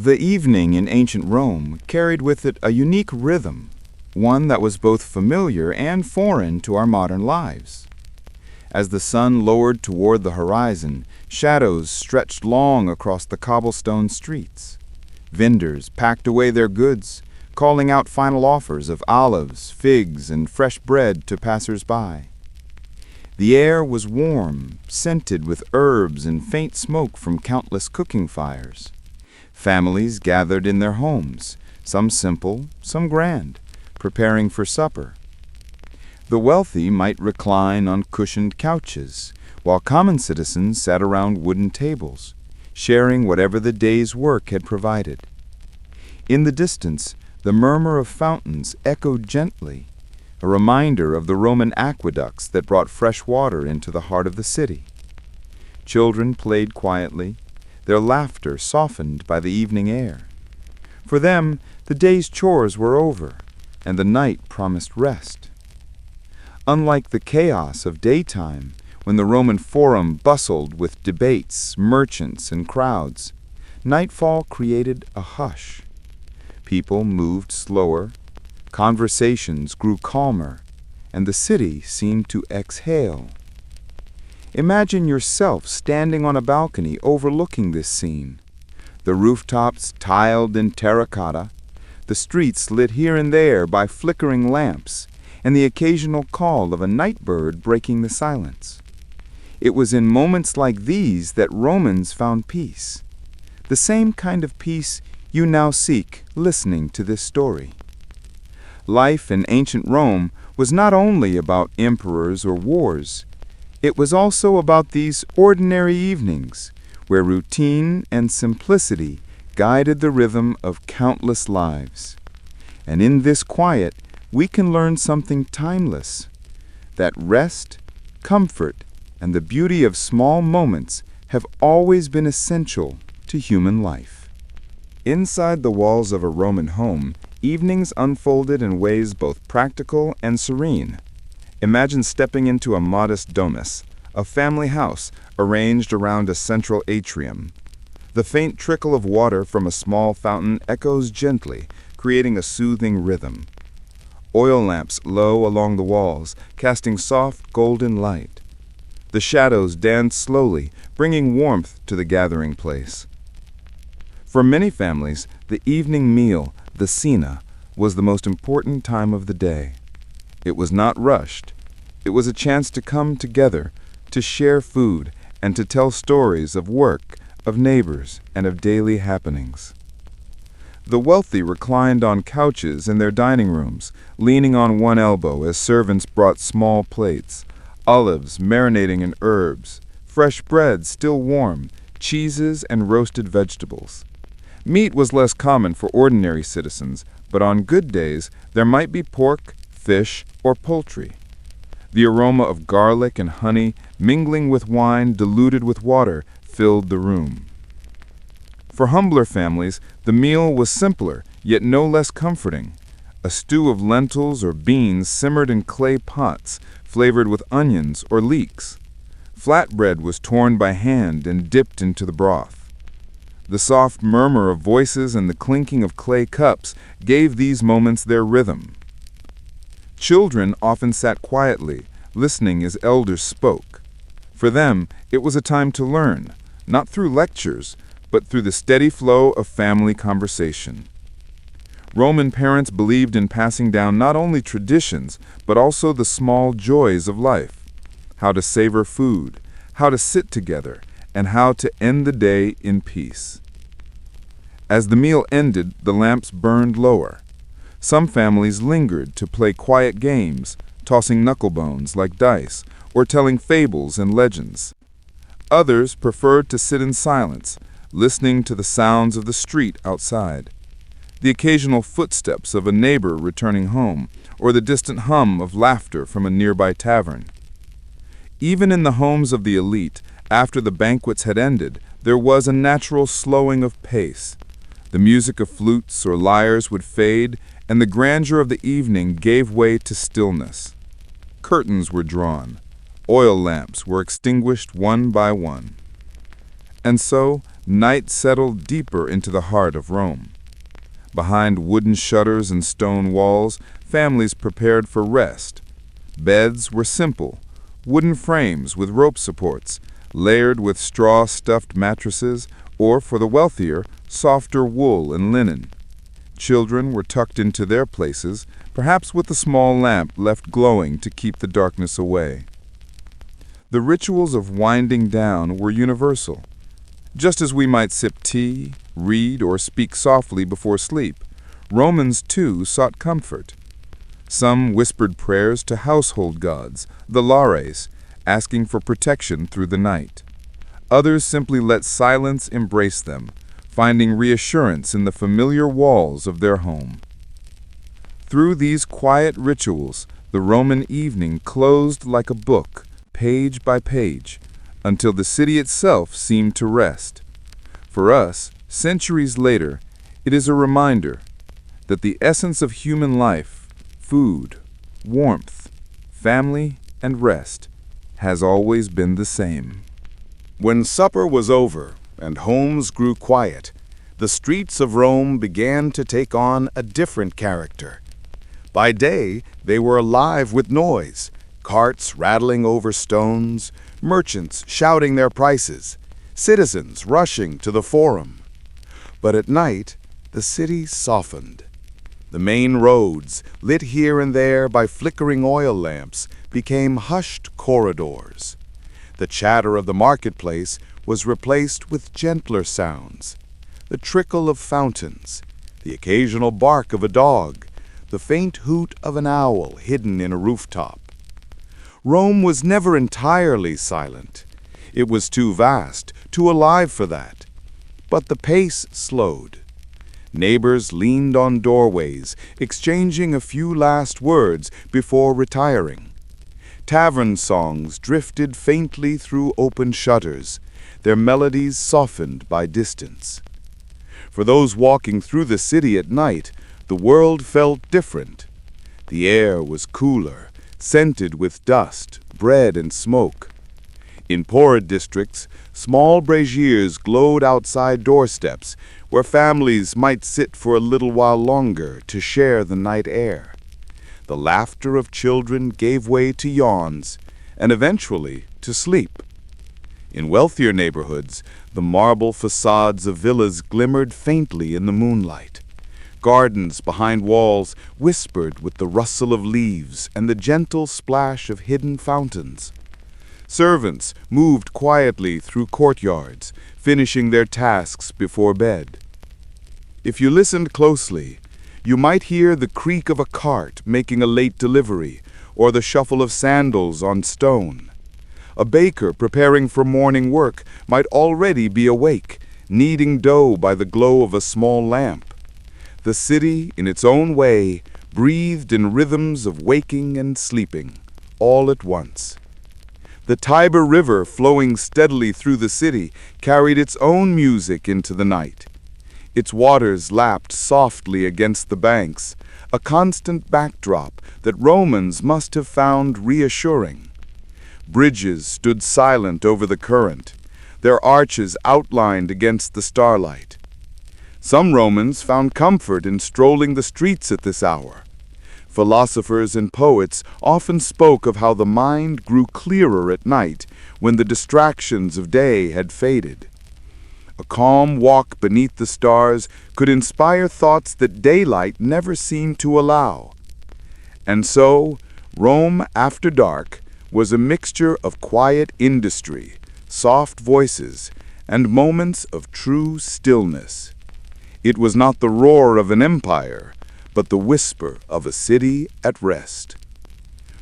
The evening in ancient Rome carried with it a unique rhythm, one that was both familiar and foreign to our modern lives. As the sun lowered toward the horizon, shadows stretched long across the cobblestone streets. Vendors packed away their goods, calling out final offers of olives, figs, and fresh bread to passers-by. The air was warm, scented with herbs and faint smoke from countless cooking fires. Families gathered in their homes, some simple, some grand, preparing for supper. The wealthy might recline on cushioned couches, while common citizens sat around wooden tables, sharing whatever the day's work had provided. In the distance, the murmur of fountains echoed gently, a reminder of the Roman aqueducts that brought fresh water into the heart of the city. Children played quietly, their laughter softened by the evening air. For them, the day's chores were over, and the night promised rest. Unlike the chaos of daytime, when the Roman Forum bustled with debates, merchants, and crowds, nightfall created a hush. People moved slower, conversations grew calmer, and the city seemed to exhale. Imagine yourself standing on a balcony overlooking this scene. The rooftops tiled in terracotta, the streets lit here and there by flickering lamps, and the occasional call of a night bird breaking the silence. It was in moments like these that Romans found peace, the same kind of peace you now seek listening to this story. Life in ancient Rome was not only about emperors or wars. It was also about these ordinary evenings, where routine and simplicity guided the rhythm of countless lives. And in this quiet, we can learn something timeless, that rest, comfort, and the beauty of small moments have always been essential to human life. Inside the walls of a Roman home, evenings unfolded in ways both practical and serene. Imagine stepping into a modest domus, a family house arranged around a central atrium. The faint trickle of water from a small fountain echoes gently, creating a soothing rhythm. Oil lamps low along the walls, casting soft golden light. The shadows dance slowly, bringing warmth to the gathering place. For many families, the evening meal, the cena, was the most important time of the day. It was not rushed. It was a chance to come together, to share food, and to tell stories of work, of neighbors, and of daily happenings. The wealthy reclined on couches in their dining rooms, leaning on one elbow as servants brought small plates, olives marinating in herbs, fresh bread still warm, cheeses and roasted vegetables. Meat was less common for ordinary citizens, but on good days there might be pork, fish, or poultry. The aroma of garlic and honey, mingling with wine diluted with water, filled the room. For humbler families, the meal was simpler, yet no less comforting. A stew of lentils or beans simmered in clay pots, flavored with onions or leeks. Flatbread was torn by hand and dipped into the broth. The soft murmur of voices and the clinking of clay cups gave these moments their rhythm. Children often sat quietly, listening as elders spoke. For them, it was a time to learn, not through lectures, but through the steady flow of family conversation. Roman parents believed in passing down not only traditions, but also the small joys of life: how to savor food, how to sit together, and how to end the day in peace. As the meal ended, the lamps burned lower. Some families lingered to play quiet games, tossing knucklebones like dice, or telling fables and legends. Others preferred to sit in silence, listening to the sounds of the street outside, the occasional footsteps of a neighbor returning home, or the distant hum of laughter from a nearby tavern. Even in the homes of the elite, after the banquets had ended, there was a natural slowing of pace. The music of flutes or lyres would fade, and the grandeur of the evening gave way to stillness. Curtains were drawn. Oil lamps were extinguished one by one. And so, night settled deeper into the heart of Rome. Behind wooden shutters and stone walls, families prepared for rest. Beds were simple, wooden frames with rope supports, layered with straw-stuffed mattresses, or, for the wealthier, softer wool and linen. Children were tucked into their places, perhaps with a small lamp left glowing to keep the darkness away. The rituals of winding down were universal. Just as we might sip tea, read, or speak softly before sleep, Romans too sought comfort. Some whispered prayers to household gods, the lares, asking for protection through the night. Others simply let silence embrace them, finding reassurance in the familiar walls of their home. Through these quiet rituals, the Roman evening closed like a book, page by page, until the city itself seemed to rest. For us, centuries later, it is a reminder that the essence of human life, food, warmth, family, and rest, has always been the same. When supper was over and homes grew quiet, the streets of Rome began to take on a different character. By day, they were alive with noise, carts rattling over stones, merchants shouting their prices, citizens rushing to the forum. But at night, the city softened. The main roads, lit here and there by flickering oil lamps, became hushed corridors. The chatter of the marketplace was replaced with gentler sounds. The trickle of fountains, the occasional bark of a dog, the faint hoot of an owl hidden in a rooftop. Rome was never entirely silent. It was too vast, too alive for that. But the pace slowed. Neighbors leaned on doorways, exchanging a few last words before retiring. Tavern songs drifted faintly through open shutters, their melodies softened by distance. For those walking through the city at night, the world felt different. The air was cooler, scented with dust, bread, and smoke. In poorer districts, small braziers glowed outside doorsteps, where families might sit for a little while longer to share the night air. The laughter of children gave way to yawns, and eventually to sleep. In wealthier neighborhoods, the marble facades of villas glimmered faintly in the moonlight. Gardens behind walls whispered with the rustle of leaves and the gentle splash of hidden fountains. Servants moved quietly through courtyards, finishing their tasks before bed. If you listened closely, you might hear the creak of a cart making a late delivery, or the shuffle of sandals on stone. A baker preparing for morning work might already be awake, kneading dough by the glow of a small lamp. The city, in its own way, breathed in rhythms of waking and sleeping, all at once. The Tiber River, flowing steadily through the city, carried its own music into the night. Its waters lapped softly against the banks, a constant backdrop that Romans must have found reassuring. Bridges stood silent over the current, their arches outlined against the starlight. Some Romans found comfort in strolling the streets at this hour. Philosophers and poets often spoke of how the mind grew clearer at night when the distractions of day had faded. A calm walk beneath the stars could inspire thoughts that daylight never seemed to allow. And so, Rome after dark was a mixture of quiet industry, soft voices, and moments of true stillness. It was not the roar of an empire, but the whisper of a city at rest.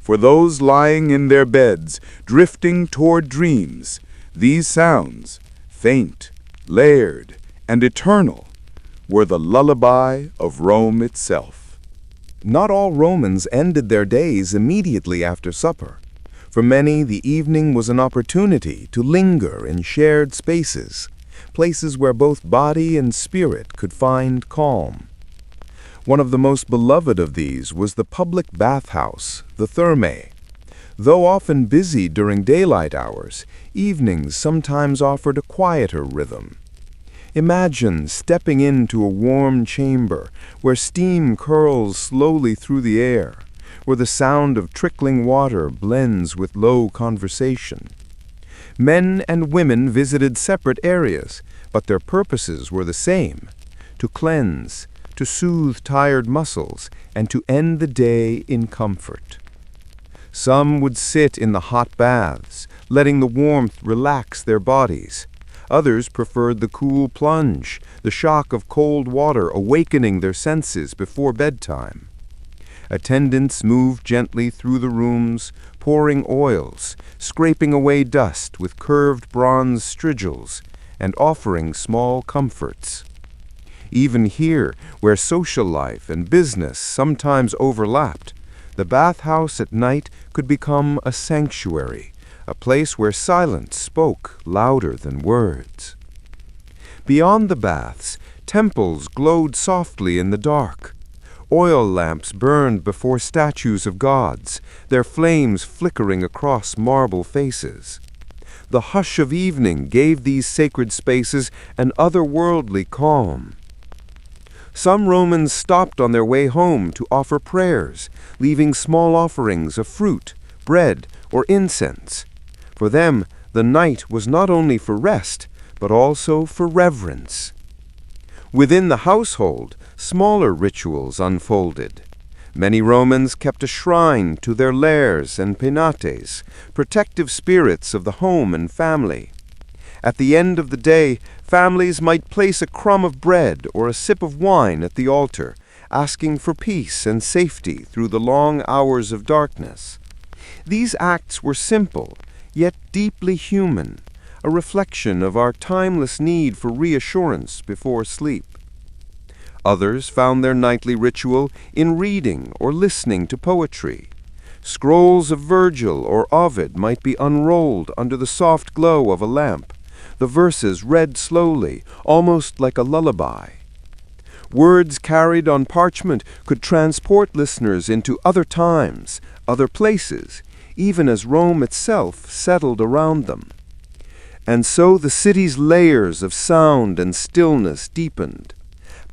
For those lying in their beds, drifting toward dreams, these sounds, faint, layered, and eternal, were the lullaby of Rome itself. Not all Romans ended their days immediately after supper. For many, the evening was an opportunity to linger in shared spaces, places where both body and spirit could find calm. One of the most beloved of these was the public bathhouse, the Thermae. Though often busy during daylight hours, evenings sometimes offered a quieter rhythm. Imagine stepping into a warm chamber where steam curls slowly through the air, where the sound of trickling water blends with low conversation. Men and women visited separate areas, but their purposes were the same: to cleanse, to soothe tired muscles, and to end the day in comfort. Some would sit in the hot baths, letting the warmth relax their bodies. Others preferred the cool plunge, the shock of cold water awakening their senses before bedtime. Attendants moved gently through the rooms, pouring oils, scraping away dust with curved bronze strigils, and offering small comforts. Even here, where social life and business sometimes overlapped, the bathhouse at night could become a sanctuary, a place where silence spoke louder than words. Beyond the baths, temples glowed softly in the dark. Oil lamps burned before statues of gods, their flames flickering across marble faces. The hush of evening gave these sacred spaces an otherworldly calm. Some Romans stopped on their way home to offer prayers, leaving small offerings of fruit, bread, or incense. For them, the night was not only for rest, but also for reverence. Within the household, smaller rituals unfolded. Many Romans kept a shrine to their lares and penates, protective spirits of the home and family. At the end of the day, families might place a crumb of bread or a sip of wine at the altar, asking for peace and safety through the long hours of darkness. These acts were simple, yet deeply human, a reflection of our timeless need for reassurance before sleep. Others found their nightly ritual in reading or listening to poetry. Scrolls of Virgil or Ovid might be unrolled under the soft glow of a lamp, the verses read slowly, almost like a lullaby. Words carried on parchment could transport listeners into other times, other places, even as Rome itself settled around them. And so the city's layers of sound and stillness deepened.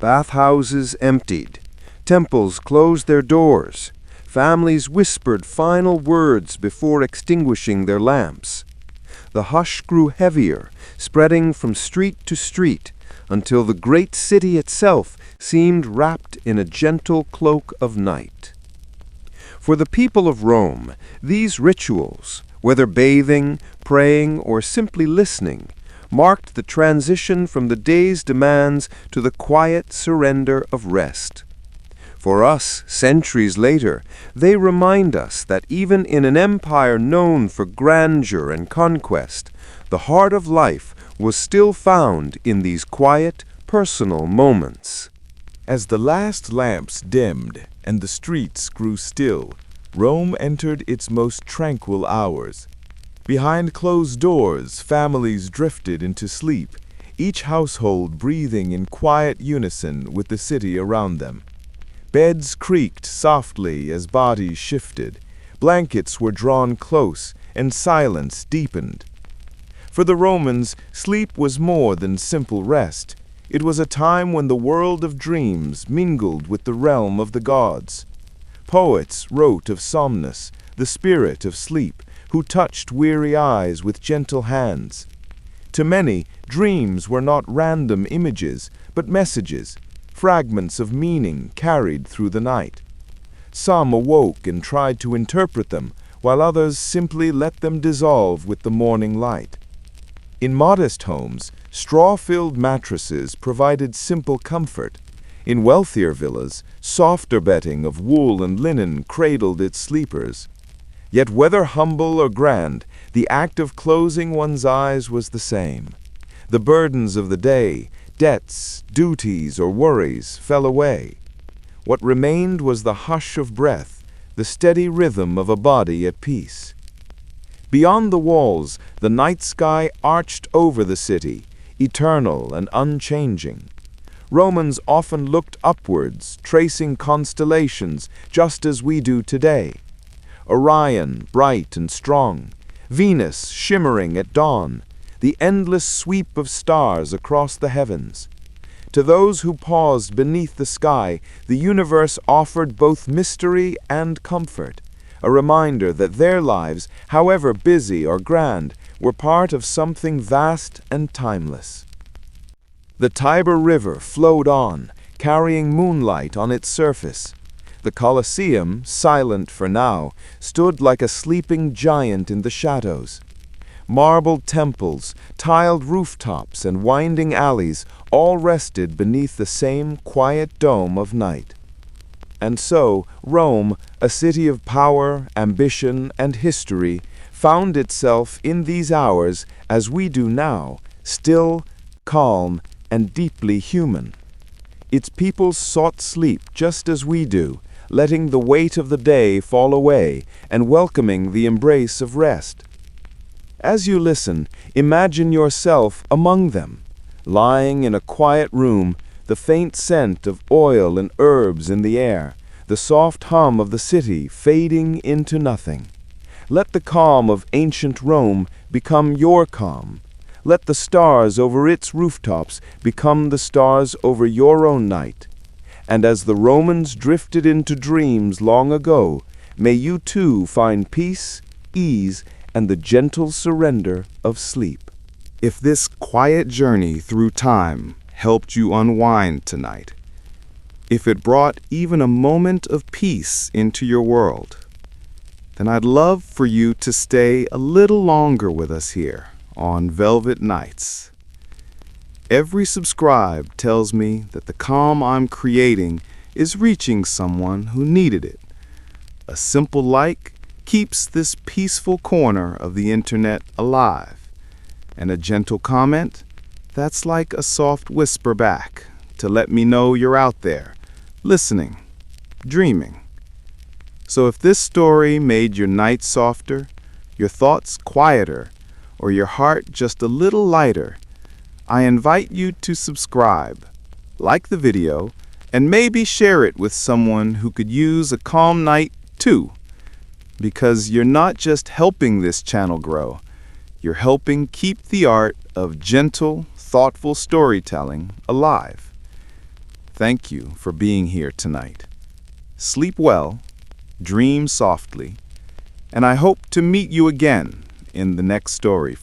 Bathhouses emptied, temples closed their doors, families whispered final words before extinguishing their lamps. The hush grew heavier, spreading from street to street, until the great city itself seemed wrapped in a gentle cloak of night. For the people of Rome, these rituals, whether bathing, praying, or simply listening, marked the transition from the day's demands to the quiet surrender of rest. For us, centuries later, they remind us that even in an empire known for grandeur and conquest, the heart of life was still found in these quiet, personal moments. As the last lamps dimmed and the streets grew still, Rome entered its most tranquil hours. Behind closed doors, families drifted into sleep, each household breathing in quiet unison with the city around them. Beds creaked softly as bodies shifted, blankets were drawn close, and silence deepened. For the Romans, sleep was more than simple rest. It was a time when the world of dreams mingled with the realm of the gods. Poets wrote of Somnus, the spirit of sleep, who touched weary eyes with gentle hands. To many, dreams were not random images, but messages, fragments of meaning carried through the night. Some awoke and tried to interpret them, while others simply let them dissolve with the morning light. In modest homes, straw-filled mattresses provided simple comfort. In wealthier villas, softer bedding of wool and linen cradled its sleepers. Yet whether humble or grand, the act of closing one's eyes was the same. The burdens of the day, debts, duties, or worries fell away. What remained was the hush of breath, the steady rhythm of a body at peace. Beyond the walls, the night sky arched over the city, eternal and unchanging. Romans often looked upwards, tracing constellations just as we do today. Orion, bright and strong, Venus shimmering at dawn, the endless sweep of stars across the heavens. To those who paused beneath the sky, the universe offered both mystery and comfort, a reminder that their lives, however busy or grand, were part of something vast and timeless. The Tiber River flowed on, carrying moonlight on its surface. The Colosseum, silent for now, stood like a sleeping giant in the shadows. Marble temples, tiled rooftops, and winding alleys all rested beneath the same quiet dome of night. And so, Rome, a city of power, ambition, and history, found itself in these hours, as we do now, still, calm, and deeply human. Its people sought sleep just as we do, letting the weight of the day fall away and welcoming the embrace of rest. As you listen, imagine yourself among them, lying in a quiet room, the faint scent of oil and herbs in the air, the soft hum of the city fading into nothing. Let the calm of ancient Rome become your calm. Let the stars over its rooftops become the stars over your own night. And as the Romans drifted into dreams long ago, may you too find peace, ease, and the gentle surrender of sleep. If this quiet journey through time helped you unwind tonight, if it brought even a moment of peace into your world, then I'd love for you to stay a little longer with us here on Velvet Nights. Every subscribe tells me that the calm I'm creating is reaching someone who needed it. A simple like keeps this peaceful corner of the internet alive, and a gentle comment, that's like a soft whisper back to let me know you're out there, listening, dreaming. So if this story made your night softer, your thoughts quieter, or your heart just a little lighter, I invite you to subscribe, like the video, and maybe share it with someone who could use a calm night too. Because you're not just helping this channel grow, you're helping keep the art of gentle, thoughtful storytelling alive. Thank you for being here tonight. Sleep well, dream softly, and I hope to meet you again in the next story.